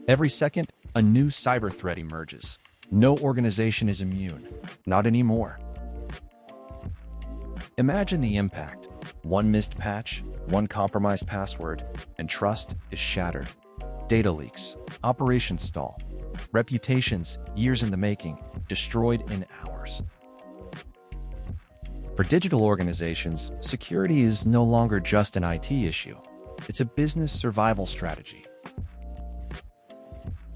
Every second, a new cyber threat emerges. No organization is immune. Not anymore. Imagine the impact. One missed patch, one compromised password, and trust is shattered. Data leaks, operations stall, reputations, years in the making, destroyed in hours. For digital organizations, security is no longer just an IT issue. It's a business survival strategy.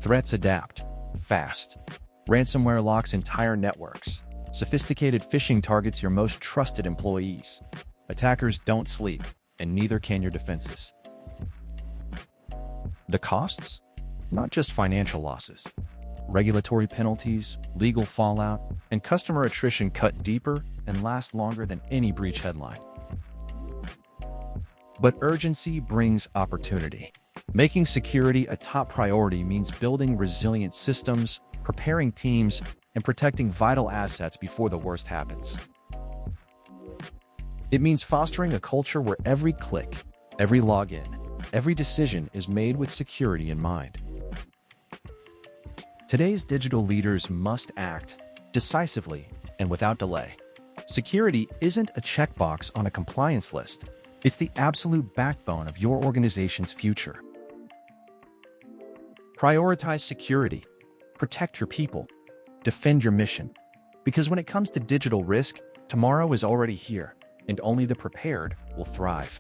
Threats adapt fast. Ransomware locks entire networks. Sophisticated phishing targets your most trusted employees. Attackers don't sleep, and neither can your defenses. The costs? Not just financial losses. Regulatory penalties, legal fallout, and customer attrition cut deeper and last longer than any breach headline. But urgency brings opportunity. Making security a top priority means building resilient systems, preparing teams, and protecting vital assets before the worst happens. It means fostering a culture where every click, every login, every decision is made with security in mind. Today's digital leaders must act decisively and without delay. Security isn't a checkbox on a compliance list. It's the absolute backbone of your organization's future. Prioritize security, protect your people, defend your mission. Because when it comes to digital risk, tomorrow is already here, and only the prepared will thrive.